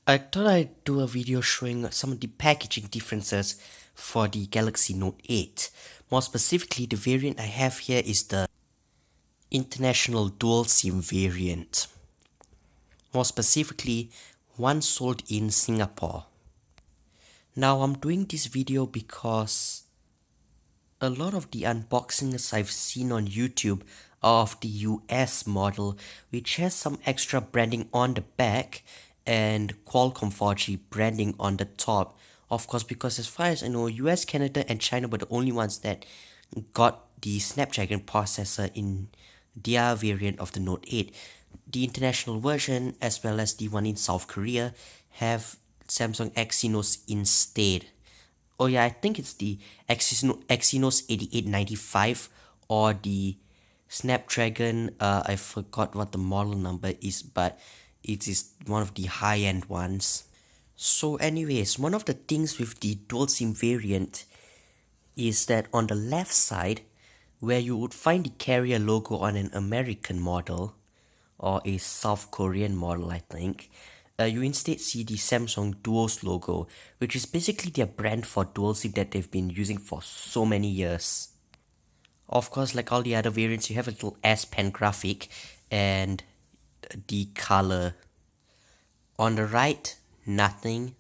I thought I'd do a video showing some of the packaging differences for the Galaxy Note 8. More specifically, the variant I have here is the international dual SIM variant. More specifically, one sold in Singapore. Now I'm doing this video because a lot of the unboxings I've seen on YouTube are of the US model, which has some extra branding on the back and Qualcomm 4G branding on the top. Of course, because as far as I know, US, Canada, and China were the only ones that got the Snapdragon processor in their variant of the Note 8. The international version, as well as the one in South Korea, have Samsung Exynos instead. Oh yeah, I think it's the Exynos 8895 or the Snapdragon, I forgot what the model number is, but it is one of the high-end ones. So anyways, one of the things with the dual SIM variant is that on the left side, where you would find the carrier logo on an American model, or a South Korean model I think, you instead see the Samsung Duos logo, which is basically their brand for dual SIM that they've been using for so many years. Of course, like all the other variants, you have a little S Pen graphic and the color. On the right, nothing.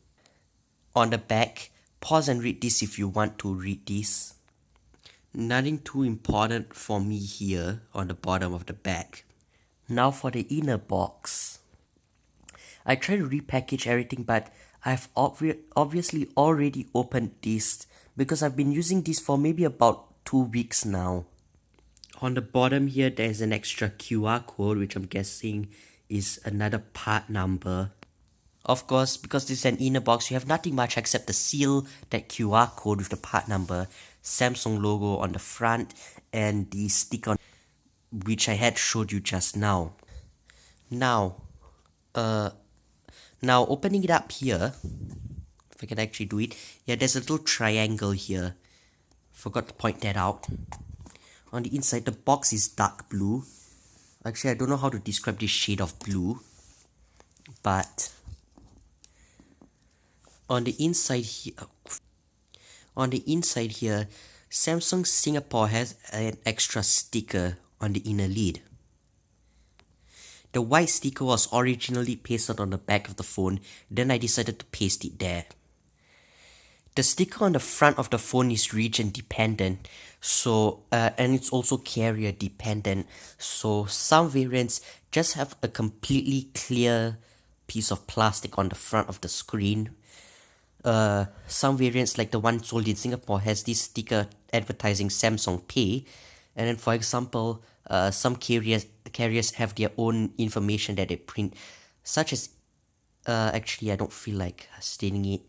On the back, pause and read this if you want to read this. Nothing too important for me here on the bottom of the back. Now for the inner box. I tried to repackage everything, but I've obviously already opened this because I've been using this for maybe about 2 weeks now. On the bottom here, there's an extra QR code, which I'm guessing is another part number. Of course, because this is an inner box, you have nothing much except the seal, that QR code with the part number, Samsung logo on the front, and the sticker which I had showed you just now. Now opening it up here, if I can actually do it, yeah, there's a little triangle here. Forgot to point that out. On the inside, the box is dark blue. Actually, I don't know how to describe this shade of blue, but on the inside here, Samsung Singapore has an extra sticker on the inner lid. The white sticker was originally pasted on the back of the phone, then I decided to paste it there. The sticker on the front of the phone is region dependent, so and it's also carrier dependent, so some variants just have a completely clear piece of plastic on the front of the screen. Some variants, like the one sold in Singapore, has this sticker advertising Samsung Pay, and then for example, some carriers have their own information that they print, such as actually I don't feel like stating it,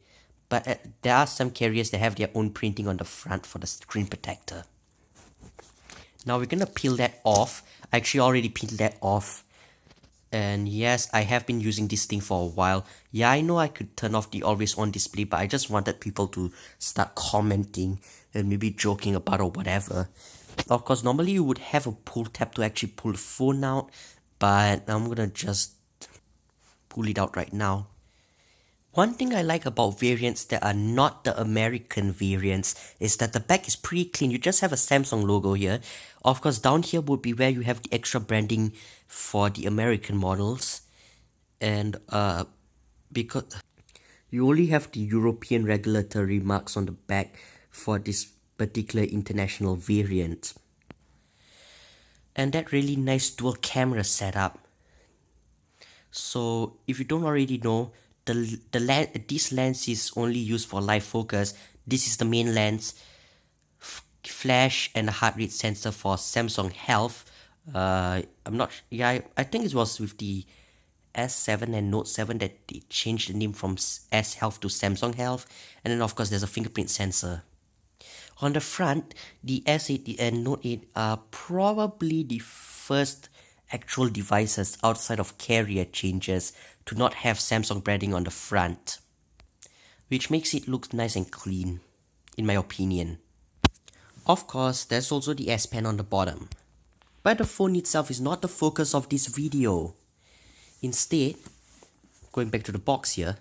but there are some carriers that have their own printing on the front for the screen protector. Now we're gonna peel that off. I actually already peeled that off. And yes, I have been using this thing for a while. Yeah, I know I could turn off the always on display, but I just wanted people to start commenting and maybe joking about or whatever. Of course, normally you would have a pull tab to actually pull the phone out, but I'm gonna just pull it out right now. One thing I like about variants that are not the American variants is that the back is pretty clean. You just have a Samsung logo here. Of course, down here would be where you have the extra branding for the American models. And because you only have the European regulatory marks on the back for this particular international variant. And that really nice dual camera setup. So if you don't already know, this lens is only used for live focus. This is the main lens, flash and a heart rate sensor for Samsung Health. I think it was with the S7 and Note 7 that they changed the name from S Health to Samsung Health. And then of course there's a fingerprint sensor. On the front, the S8 and Note 8 are probably the first actual devices outside of carrier changes to not have Samsung branding on the front, which makes it look nice and clean, in my opinion. Of course, there's also the S Pen on the bottom, but the phone itself is not the focus of this video. Instead, going back to the box here,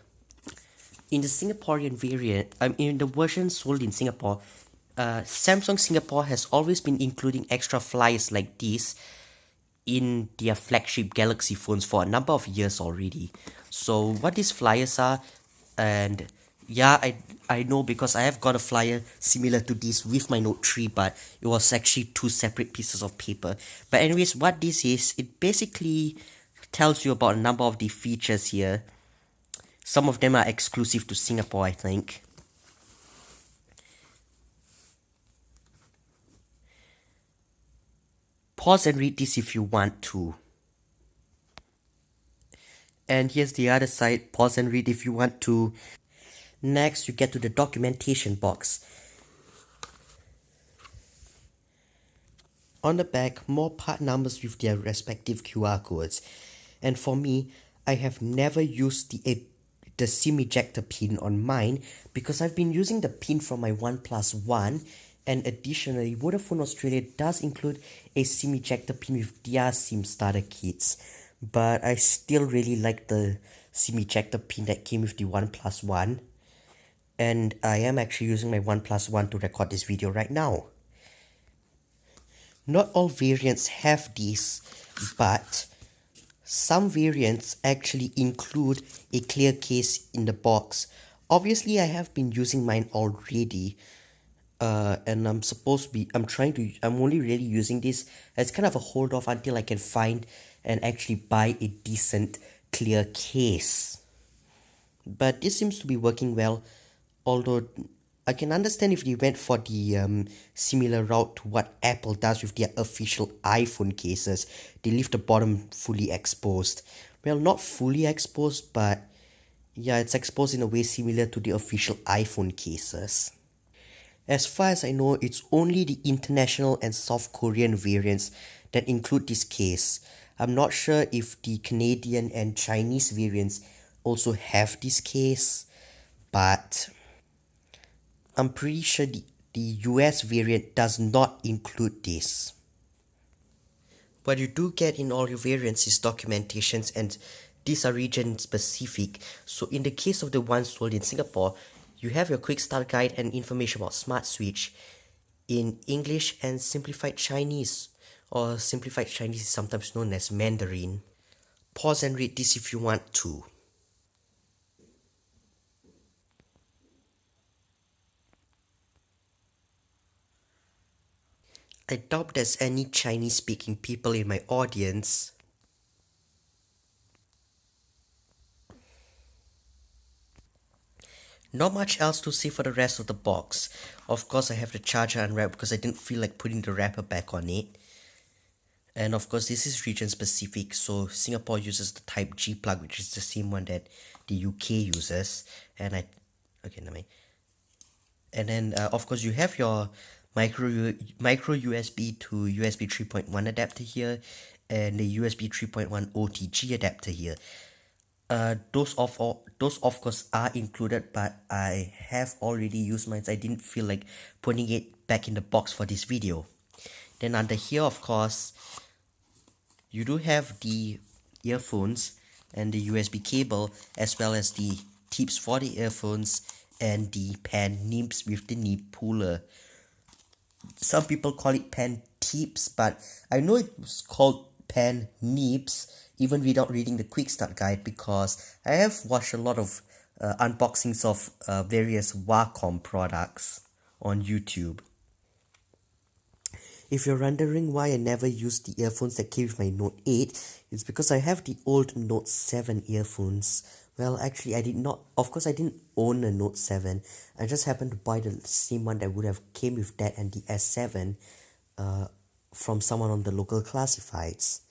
In the Singaporean variant, in the version sold in Singapore, Samsung Singapore has always been including extra flyers like these in their flagship Galaxy phones for a number of years already. So what these flyers are, and yeah, I know because I have got a flyer similar to this with my Note 3, but it was actually two separate pieces of paper. But anyways, what this is, it basically tells you about a number of the features here. Some of them are exclusive to Singapore, I think. Pause and read this if you want to. And here's the other side. Pause and read if you want to. Next, you get to the documentation box. On the back, more part numbers with their respective QR codes. And for me, I have never used the SIM ejector pin on mine because I've been using the pin from my OnePlus One, and additionally, Vodafone Australia does include a SIM ejector pin with their SIM starter kits, but I still really like the SIM ejector pin that came with the OnePlus One, and I am actually using my OnePlus One to record this video right now. Not all variants have these, but some variants actually include a clear case in the box. Obviously, I have been using mine already, and I'm only really using this as kind of a hold off until I can find and actually buy a decent clear case. But this seems to be working well, although I can understand if they went for the similar route to what Apple does with their official iPhone cases. They leave the bottom fully exposed. Well, not fully exposed, but yeah, it's exposed in a way similar to the official iPhone cases. As far as I know, it's only the international and South Korean variants that include this case. I'm not sure if the Canadian and Chinese variants also have this case, but I'm pretty sure the US variant does not include this. What you do get in all your variants is documentations, and these are region specific. So in the case of the ones sold in Singapore, you have your quick start guide and information about Smart Switch in English and Simplified Chinese, or Simplified Chinese is sometimes known as Mandarin. Pause and read this if you want to. I doubt there's any Chinese speaking people in my audience. Not much else to say for the rest of the box. Of course, I have the charger unwrapped because I didn't feel like putting the wrapper back on it. And of course, this is region specific, so Singapore uses the Type G plug, which is the same one that the UK uses. And then of course you have your micro USB to USB 3.1 adapter here, and the USB 3.1 OTG adapter here. Those of course are included, but I have already used mine, so I didn't feel like putting it back in the box for this video. Then under here, of course, you do have the earphones and the USB cable, as well as the tips for the earphones and the pen nibs with the nib puller. Some people call it pen tips, but I know it's called pen nibs even without reading the quick start guide, because I have watched a lot of unboxings of various Wacom products on YouTube. If you're wondering why I never used the earphones that came with my Note 8, it's because I have the old Note 7 earphones. Well, actually, I didn't own a Note 7. I just happened to buy the same one that would have came with that and the S7 from someone on the local classifieds.